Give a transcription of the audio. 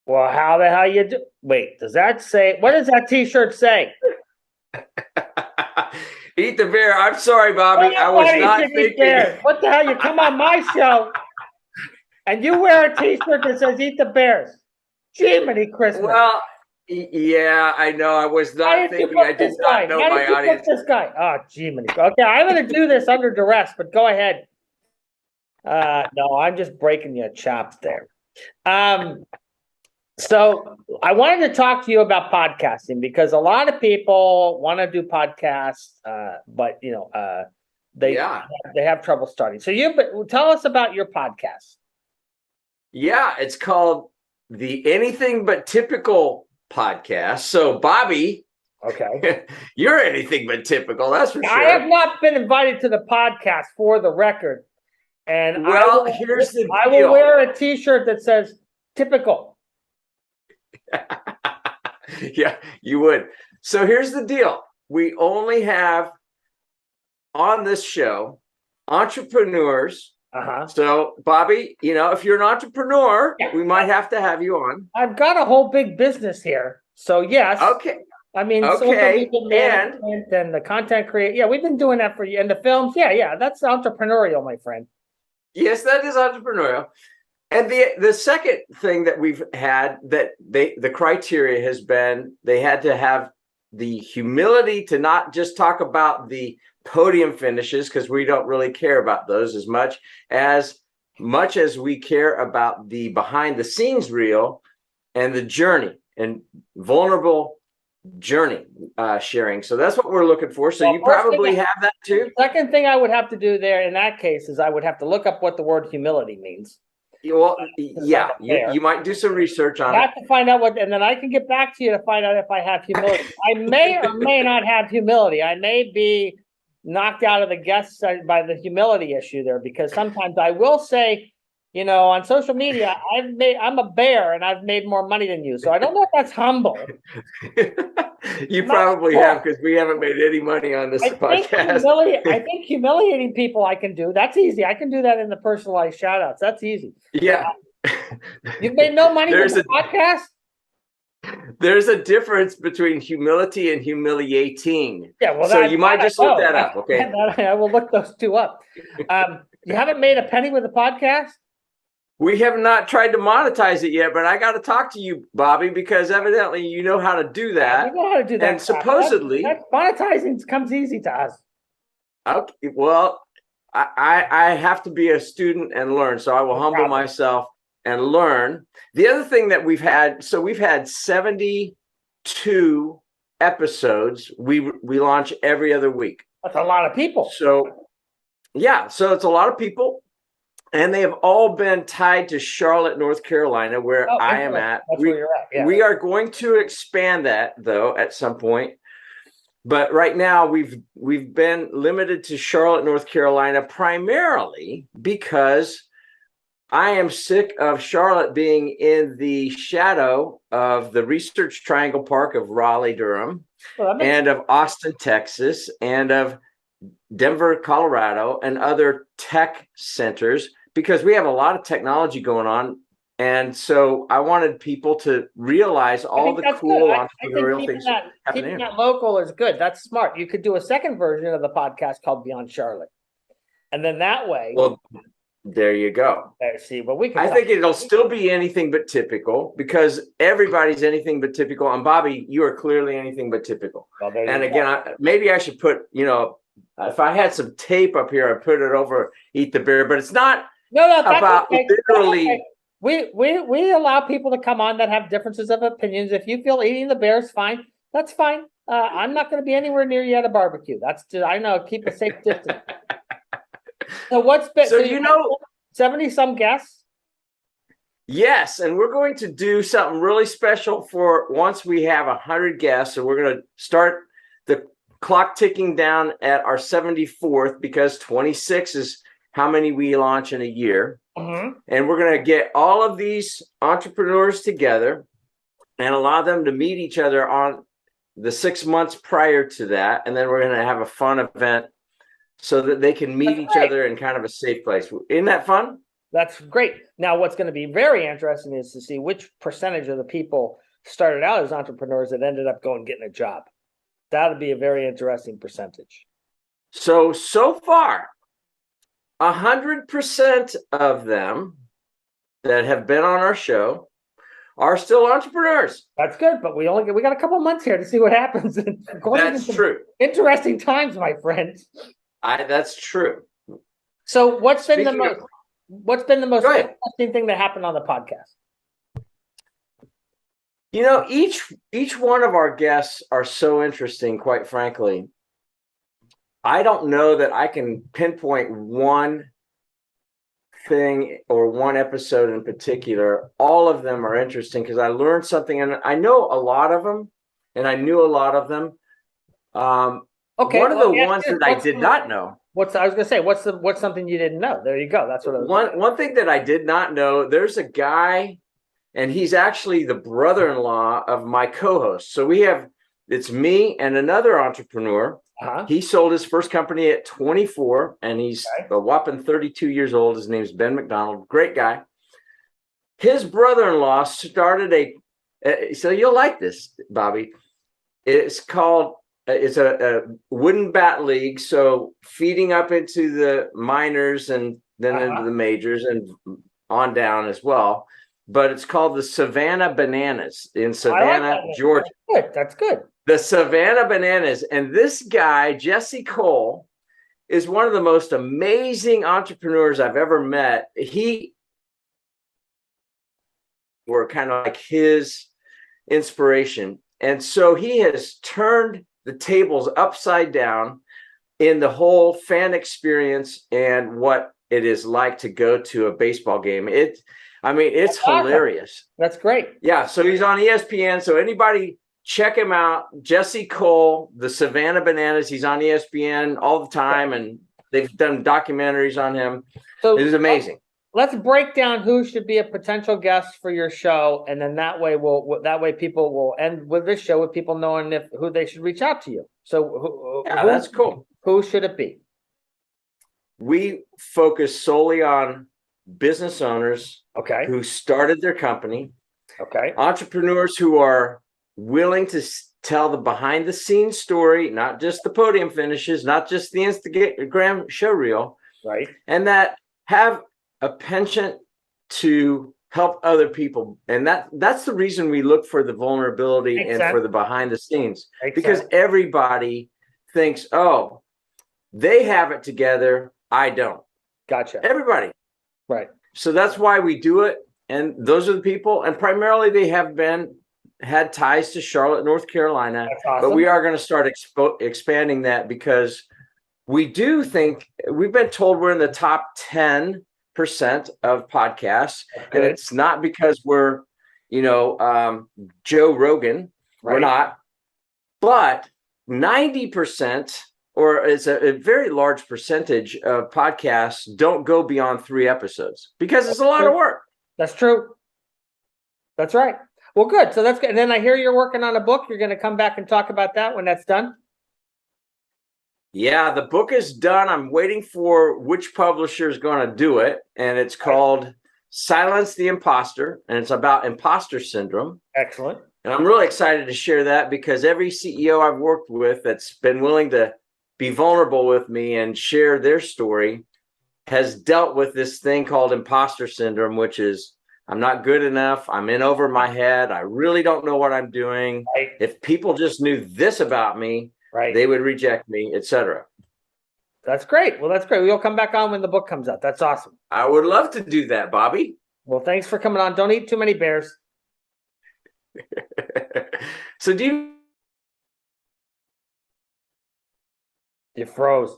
Well, how the hell you do? Wait, does that say? What does that T-shirt say? Eat the bear. I'm sorry, Bobby. I was Nobody not should eat thinking. bears. What the hell? You come on my show and you wear a T-shirt that says "Eat the Bears." Jiminy Christmas! Well, yeah, I know. I was Why not did you thinking. I book did this not guy? know Why my did you book audience. this guy? Oh, Jiminy. Okay, I'm going to do this under duress, but go ahead. No, I'm just breaking your chops there. Um, so I wanted to talk to you about podcasting because a lot of people want to do podcasts, but they Yeah, they have trouble starting. So tell us about your podcast. yeah. It's called the Anything But Typical podcast. So, Bobby, Okay. you're anything but typical. That's for I have sure. not been invited to the podcast for the record, and Well, here's the I will deal. wear a T-shirt that says "typical." Yeah, you would. So here's the deal. We only have on this show entrepreneurs. Uh-huh. So, Bobby, if you're an entrepreneur, Yeah. we might have to have you on. I've got a whole big business here, so yes. Okay. I mean, social Okay. media And management and the content create. Yeah, we've been doing that for you. And the films, yeah, that's entrepreneurial, my friend. yes, that is entrepreneurial. And the second thing that we've had that the criteria has been they had to have the humility to not just talk about the podium finishes because we don't really care about those as much as we care about the behind the scenes reel and the journey and vulnerable journey sharing. So that's what we're looking for. So you probably have that too. Second thing I would have to do there in that case is I would have to look up what the word humility means. Well, yeah, you might do some research on I it. have to find out what, and then I can get back to you to find out if I have humility. I may or may not have humility. I may be knocked out of the guest by the humility issue there because sometimes I will say, on social media, I'm a bear and I've made more money than you. So I don't know if that's humble. You probably have because we haven't made any money on this podcast. I think humiliating people I can do. That's easy. I can do that in the personalized shout outs. That's easy. Yeah. You've made no money with the podcast? There's a difference between humility and humiliating. Yeah, well, so you might just look that up, okay? I will look those two up. You haven't made a penny with the podcast? We have not tried to monetize it yet, but I got to talk to you, Bobby, because evidently you know how to do that. We know how to do that. And supposedly, monetizing comes easy to us. Okay, well, I have to be a student and learn, so I will humble myself and learn. The other thing that we've had 72 episodes. We launch every other week. That's a lot of people. So it's a lot of people. And they have all been tied to Charlotte, North Carolina, where I am at. That's where you're at. Yeah. We are going to expand that, though, at some point. But right now, we've been limited to Charlotte, North Carolina, primarily because I am sick of Charlotte being in the shadow of the Research Triangle Park of Raleigh-Durham and of Austin, Texas, and of Denver, Colorado, and other tech centers because we have a lot of technology going on. And so I wanted people to realize all the cool entrepreneurial things happening. Keeping that local is good. That's smart. You could do a second version of the podcast called Beyond Charlotte. And then that way. Well, there you go. See, but I think it'll still be anything but typical because everybody's anything but typical. And Bobby, you are clearly anything but typical. Well, and again, maybe I should put, if I had some tape up here, I'd put it over Eat the Bear, but it's not about literally. Okay. We allow people to come on that have differences of opinions. If you feel eating the bear is fine, that's fine. I'm not going to be anywhere near you at a barbecue. That's just, I know, keep a safe distance. So what's been? So 70 some guests. Yes, and we're going to do something really special for once we have 100 guests. So we're going to start the clock ticking down at our 74th because 26 is how many we launch in a year. Mm-hmm. And we're going to get all of these entrepreneurs together and allow them to meet each other on the 6 months prior to that. And then we're going to have a fun event so that they can meet each other in kind of a safe place. Isn't that fun? That's great. Now, what's going to be very interesting is to see which percentage of the people started out as entrepreneurs that ended up going getting a job. That would be a very interesting percentage. So far, 100% of them that have been on our show are still entrepreneurs. That's good, but we got a couple months here to see what happens. That's true. Interesting times, my friend. That's true. So what's been the most interesting thing that happened on the podcast? You know, each one of our guests are so interesting, quite frankly. I don't know that I can pinpoint one thing or one episode in particular. All of them are interesting because I learned something, and I know a lot of them, and I knew a lot of them. Okay, one of the ones that I did not know. I was gonna say, what's something you didn't know? There you go. That's what I was one thing that I did not know. There's a guy, and he's actually the brother-in-law of my co-host. So it's me and another entrepreneur. He sold his first company at 24, and he's a whopping 32 years old. His name's Ben McDonald. Great guy. His brother-in-law started so you'll like this, Bobby. It's a wooden bat league. So feeding up into the minors and then into the majors and on down as well. But it's called the Savannah Bananas in Savannah, Georgia. That's good. The Savannah Bananas. And this guy, Jesse Cole, is one of the most amazing entrepreneurs I've ever met. Were kind of like his inspiration. And so he has turned the tables upside down in the whole fan experience and what it is like to go to a baseball game. It's hilarious. Awesome. That's great. Yeah. So he's on ESPN. So anybody check him out. Jesse Cole, the Savannah Bananas. He's on ESPN all the time, and they've done documentaries on him. So it is amazing. Let's break down who should be a potential guest for your show, and then that way people will end with this show with people knowing who they should reach out to you. So that's cool. Who should it be? We focus solely on business owners who started their company. Entrepreneurs who are willing to tell the behind the scenes story, not just the podium finishes, not just the Instagram show reel, and that have a penchant to help other people. And that's the reason we look for the vulnerability for the behind the scenes, because everybody thinks, oh, they have it together, I don't. Gotcha. Everybody. Right. So that's why we do it. And those are the people, and primarily they have had ties to Charlotte, North Carolina. That's awesome. But we are going to start expanding that, because we do think we've been told we're in the top 10% of podcasts, and it's not because we're, Joe Rogan. We're not, but 90%, or it's a very large percentage of podcasts don't go beyond 3 episodes because it's a lot of work. That's true. That's right. Well, good. So that's good. And then I hear you're working on a book. You're going to come back and talk about that when that's done? Yeah, the book is done. I'm waiting for which publisher is going to do it. And it's called Silence the Imposter. And it's about imposter syndrome. Excellent. And I'm really excited to share that, because every CEO I've worked with that's been willing to be vulnerable with me and share their story has dealt with this thing called imposter syndrome, which is, I'm not good enough. I'm in over my head. I really don't know what I'm doing. If people just knew this about me, they would reject me, etc. That's great. Well, that's great. We'll come back on when the book comes out. That's awesome. I would love to do that, Bobby. Well, thanks for coming on. Don't eat too many bears. So you froze.